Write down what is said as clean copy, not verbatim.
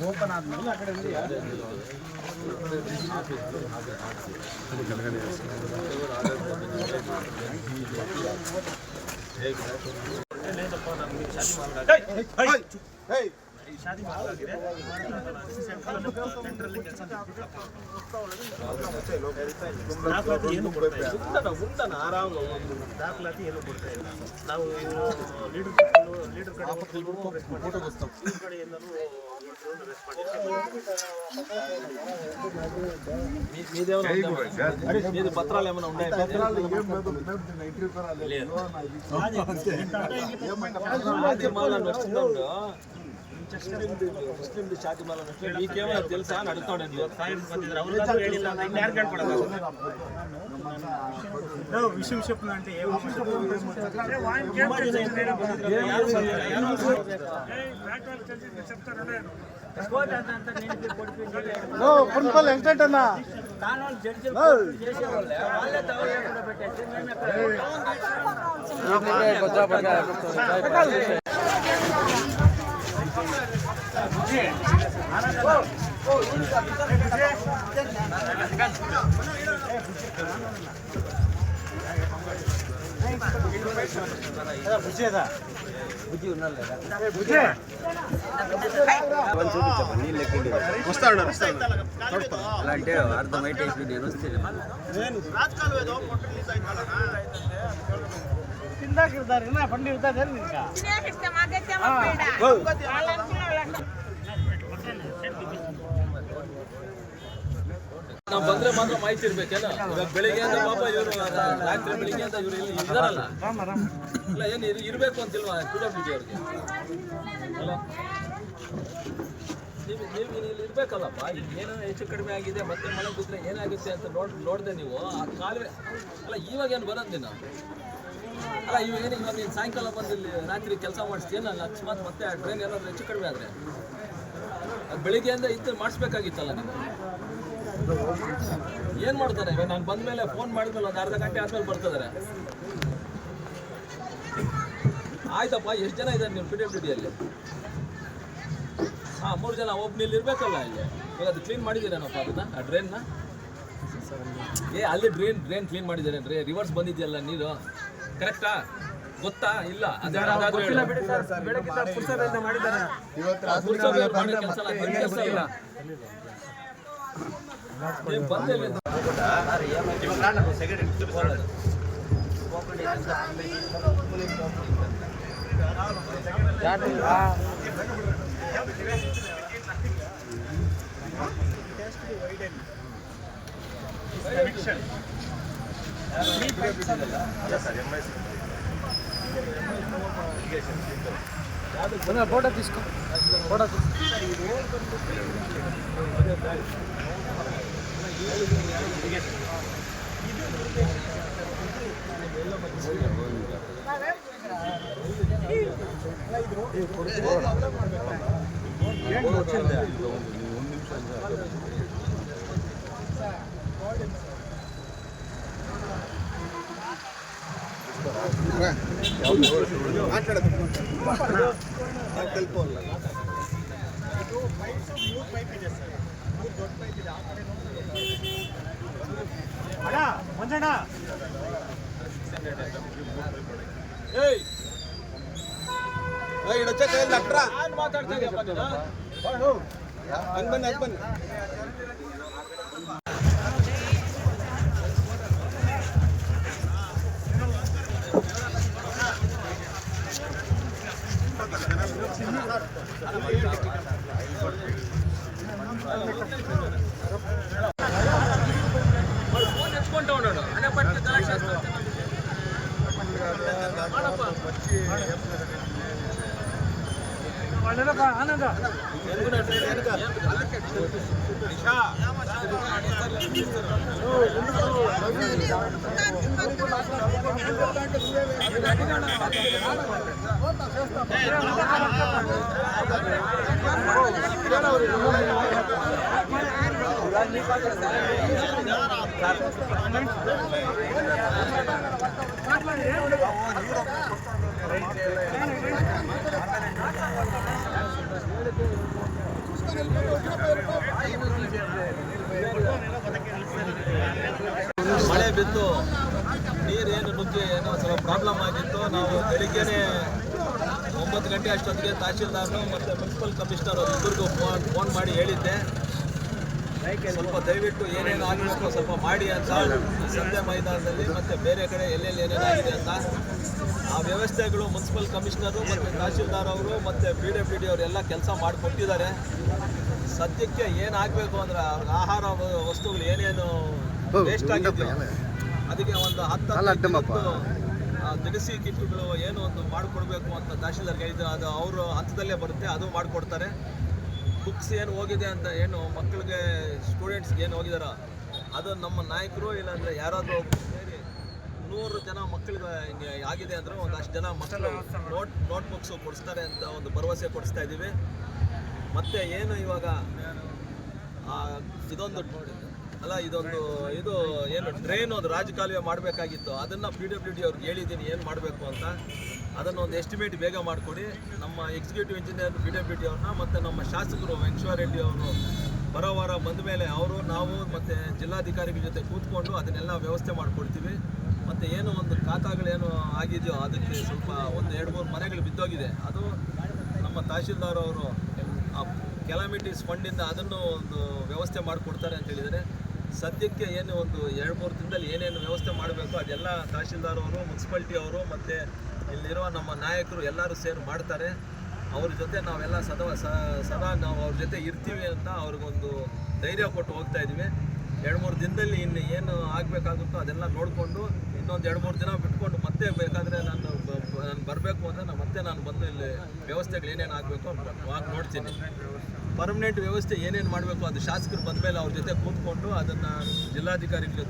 Open ಆದ್ಮೇಲೆ ಆ ಕಡೆ ಶಾದಿ ಮಾಡಲಾಗಿದೆ ಸೆಂಟ್ರಲ್ಲಿ ಕೆಲಸ ದಾಖಲಾತಿ ಏನು ಕೊಡ್ತಾ ಇಲ್ಲ ಆರಾಮ ದಾಖಲಾತಿ ಏನು ಕೊಡ್ತಾ ಇಲ್ಲ ನಾವು ಲೀಡರ್ ಕಡೆಯಿಂದಲೂ మీది పత్రాలు ఏమైనా ఉన్నాయి ముస్లిం షాదిమాల మీకేమైనా తెలుసా అని అడుగుతాడు విషయం చెప్పిన అంటే ప్రిన్సిపల్ ఎక్స్టెంట్ అన్నా అలాంటి అర్థమైతే నేను వస్తే పండి ನಾವು ಬಂದ್ರೆ ಮಾತ್ರ ಮಾಹಿತಿ ಇರ್ಬೇಕೇನ ಇವಾಗ ಬೆಳಿಗ್ಗೆ ಅಂತ ಪಾಪ ಇವರು ರಾತ್ರಿ ಬೆಳಿಗ್ಗೆ ಅಂತ ಇವರು ಇಲ್ಲಿ ಇದಾರಲ್ಲ ಇಲ್ಲ ಏನು ಇರಬೇಕು ಅಂತಿಲ್ವಾ PWD ಅವ್ರಿಗೆ ಅಲ್ಲ ನೀವು ಇಲ್ಲಿ ಇರ್ಬೇಕಲ್ಲಪ್ಪ ಏನೋ ಹೆಚ್ಚು ಕಡಿಮೆ ಆಗಿದೆ ಮತ್ತೆ ಮಳೆ ಬಿದ್ದರೆ ಏನಾಗುತ್ತೆ ಅಂತ ನೋಡಿದೆ ನೀವು ಆ ಕಾಲುವೆ ಅಲ್ಲ ಇವಾಗ ಏನು ಬರೋದಿನ ಅಲ್ಲ ಇವಾಗ ನೀನು ಸಾಯಂಕಾಲ ಬಂದು ಇಲ್ಲಿ ರಾತ್ರಿ ಕೆಲಸ ಮಾಡಿಸ್ತೀಯಲ್ಲ ಅಕಸ್ಮಾತ್ ಮತ್ತೆ ಆ ಡ್ರೈನ್ ಏನಾದ್ರು ಹೆಚ್ಚು ಕಡಿಮೆ ಆದರೆ ಅದು ಬೆಳಿಗ್ಗೆಯಿಂದ ಇತ್ತು ಮಾಡಿಸ್ಬೇಕಾಗಿತ್ತಲ್ಲ ನೀವು ಏನ್ ಮಾಡ್ತಾರೆ ಇವಾಗ ನಾನು ಬಂದ್ಮೇಲೆ ಫೋನ್ ಮಾಡಿದ್ಮೇಲೆ ಒಂದು ಅರ್ಧ ಗಂಟೆ ಆದ್ಮೇಲೆ ಬರ್ತಿದ್ದಾರೆ ಆಯ್ತಪ್ಪ ಎಷ್ಟು ಜನ ಇದ್ದಾರೆ ನೀವು PWD ಅಲ್ಲಿ ಹಾಂ 3 ಜನ ಒಬ್ಬ ಇಲ್ಲಿ ಇರ್ಬೇಕಲ್ಲ ಇಲ್ಲಿ ಇವಾಗ ಅದು ಕ್ಲೀನ್ ಮಾಡಿದ್ದೀರೇನಪ್ಪ ಅದನ್ನ ಆ ಡ್ರೈನ್ನ ಅಲ್ಲಿ ಡ್ರೈನ್ ಕ್ಲೀನ್ ಮಾಡಿದ್ದೀರೇನ್ರಿ ರಿವರ್ಸ್ ಬಂದಿದೆಯಲ್ಲ ನೀರು ಕರೆಕ್ಟಾ ಗೊತ್ತಾ ಇಲ್ಲ ఫోటో తీసుకో ఫోటో ಮಂಜಣ್ಣ ಇಡಚ್ಚ ಕೈಯಲ್ಲಿ ಡಾಕ್ಟ್ರಾ ಮಾತಾಡ್ತಾ ಇದೆಯಪ್ಪ ನೀನು ಹಂಗ್ ಬನ್ನಿ ಫೋನ್ ಎತ್ಕೊಂಡ ఉన్నాడు అనే పట్టి గలాట్ చేస్తాడు ಒಳ್ಳೆಯದಪ್ಪ ಆನಂದ ಮಳೆ ಬಿದ್ದು ನೀರೇನು ನುಗ್ಗಿ ಏನೋ ಸ್ವಲ್ಪ ಪ್ರಾಬ್ಲಮ್ ಆಗಿತ್ತು. ನಾವು ಬೆಳಿಗ್ಗೆನೇ 9 ಗಂಟೆ ಅಷ್ಟೊತ್ತಿಗೆ ತಹಶೀಲ್ದಾರ್ನು ಮತ್ತು ಮುನ್ಸಿಪಲ್ ಕಮಿಷನರ್ ಇಬ್ಬರಿಗೂ ಫೋನ್ ಮಾಡಿ ಹೇಳಿದ್ದೆ, ಸ್ವಲ್ಪ ದಯವಿಟ್ಟು ಏನೇನು ಆಗಬೇಕು ಸ್ವಲ್ಪ ಮಾಡಿ ಅಂತ. ಸಂತೆ ಮೈದಾನದಲ್ಲಿ ಮತ್ತು ಬೇರೆ ಕಡೆ ಎಲ್ಲೆಲ್ಲಿ ಏನೇನಾಗಿದೆ ಅಂತ ಆ ವ್ಯವಸ್ಥೆಗಳು ಮುನ್ಸಿಪಲ್ ಕಮಿಷನರು ಮತ್ತು ತಹಶೀಲ್ದಾರ್ ಅವರು ಮತ್ತು PWD ಅವರೆಲ್ಲ ಕೆಲಸ ಮಾಡಿಕೊಟ್ಟಿದ್ದಾರೆ. ಸದ್ಯಕ್ಕೆ ಏನಾಗಬೇಕು ಅಂದರೆ ಅವ್ರಿಗೆ ಆಹಾರ ವಸ್ತುಗಳು ಏನೇನು ವೇಸ್ಟ್ ಆಗಿದೆಯೋ ಅದಕ್ಕೆ ಒಂದು 10 ದಿನಸಿ ಕಿಟ್ಗಳು ಏನು ಒಂದು ಮಾಡಿಕೊಡ್ಬೇಕು ಅಂತ ತಹಶೀಲ್ದಾರ್ಗೆ ಹೇಳಿದ್ದು. ಅದು ಅವರು ಹಂತದಲ್ಲೇ ಬರುತ್ತೆ, ಅದು ಮಾಡಿಕೊಡ್ತಾರೆ. ಬುಕ್ಸ್ ಏನು ಹೋಗಿದೆ ಅಂತ ಏನು ಮಕ್ಕಳಿಗೆ ಸ್ಟೂಡೆಂಟ್ಸ್ಗೆ ಏನು ಹೋಗಿದಾರೋ ಅದು ನಮ್ಮ ನಾಯಕರು ಇಲ್ಲಾಂದರೆ ಯಾರಾದರೂ ಸೇರಿ 100 ಜನ ಮಕ್ಕಳಿಗೆ ಆಗಿದೆ ಅಂದರೆ ಒಂದಷ್ಟು ಜನ ಮಕ್ಕಳು ನೋಟ್ಬುಕ್ಸು ಕೊಡಿಸ್ತಾರೆ ಅಂತ ಒಂದು ಭರವಸೆ ಕೊಡಿಸ್ತಾ ಇದ್ದೀವಿ. ಮತ್ತು ಏನು ಇವಾಗ ಇದೊಂದು ಇದು ಏನು ಡ್ರೈನ್ ಒಂದು ರಾಜಕಾಲುವೆ ಮಾಡಬೇಕಾಗಿತ್ತು, ಅದನ್ನು PWD ಅವ್ರಿಗೆ ಹೇಳಿದ್ದೀನಿ ಏನು ಮಾಡಬೇಕು ಅಂತ. ಅದನ್ನು ಒಂದು ಎಸ್ಟಿಮೇಟ್ ಬೇಗ ಮಾಡಿಕೊಡಿ. ನಮ್ಮ ಎಕ್ಸಿಕ್ಯೂಟಿವ್ ಇಂಜಿನಿಯರ್ PWD ಅವ್ರನ್ನ ಮತ್ತು ನಮ್ಮ ಶಾಸಕರು ವೆಂಕಟೇಶ್ವರರೆಡ್ಡಿ ಅವರು ಬರೋ ವಾರ ಬಂದ ಮೇಲೆ ನಾವು ಮತ್ತು ಜಿಲ್ಲಾಧಿಕಾರಿಗಳ ಜೊತೆ ಕೂತ್ಕೊಂಡು ಅದನ್ನೆಲ್ಲ ವ್ಯವಸ್ಥೆ ಮಾಡಿಕೊಡ್ತೀವಿ. ಮತ್ತು ಏನು ಒಂದು ಖಾತಾಗಳೇನು ಆಗಿದೆಯೋ ಅದಕ್ಕೆ ಸ್ವಲ್ಪ ಒಂದು 2-3 ಮನೆಗಳು ಬಿದ್ದೋಗಿದೆ, ಅದು ನಮ್ಮ ತಹಶೀಲ್ದಾರ್ ಅವರು ಕೆಲಾಮಿಟೀಸ್ ಫಂಡಿಂದ ಅದನ್ನು ಒಂದು ವ್ಯವಸ್ಥೆ ಮಾಡಿಕೊಡ್ತಾರೆ ಅಂತ ಹೇಳಿದರೆ. ಸದ್ಯಕ್ಕೆ ಏನು ಒಂದು 2-3 ದಿನದಲ್ಲಿ ಏನೇನು ವ್ಯವಸ್ಥೆ ಮಾಡಬೇಕು ಅದೆಲ್ಲ ತಹಶೀಲ್ದಾರ್ ಅವರು, ಮುನ್ಸಿಪಾಲ್ಟಿ ಅವರು ಮತ್ತು ಇಲ್ಲಿರುವ ನಮ್ಮ ನಾಯಕರು ಎಲ್ಲರೂ ಸೇರಿ ಮಾಡ್ತಾರೆ. ಅವ್ರ ಜೊತೆ ನಾವೆಲ್ಲ ಸದಾ ನಾವು ಅವ್ರ ಜೊತೆ ಇರ್ತೀವಿ ಅಂತ ಅವ್ರಿಗೊಂದು ಧೈರ್ಯ ಕೊಟ್ಟು ಹೋಗ್ತಾ ಇದ್ದೀವಿ. 2-3 ದಿನದಲ್ಲಿ ಇನ್ನು ಏನು ಆಗಬೇಕಾಗುತ್ತೋ ಅದೆಲ್ಲ ನೋಡಿಕೊಂಡು ಇನ್ನೊಂದು 2-3 ದಿನ ಬಿಟ್ಕೊಂಡು ಮತ್ತೆ ಬೇಕಾದರೆ ನಾನು ಬರಬೇಕು ಅಂದರೆ ನಾನು ಬಂದು ಇಲ್ಲಿ ವ್ಯವಸ್ಥೆಗಳು ಏನೇನು ಆಗಬೇಕು ಅವಾಗ ನೋಡ್ತೀನಿ. ಪರ್ಮನೆಂಟ್ ವ್ಯವಸ್ಥೆ ಏನೇನು ಮಾಡಬೇಕು ಅದು ಶಾಸಕರು ಬಂದ ಮೇಲೆ ಅವ್ರ ಜೊತೆ ಕೂತ್ಕೊಂಡು ಅದನ್ನು ಜಿಲ್ಲಾಧಿಕಾರಿಗಳ ಜೊತೆ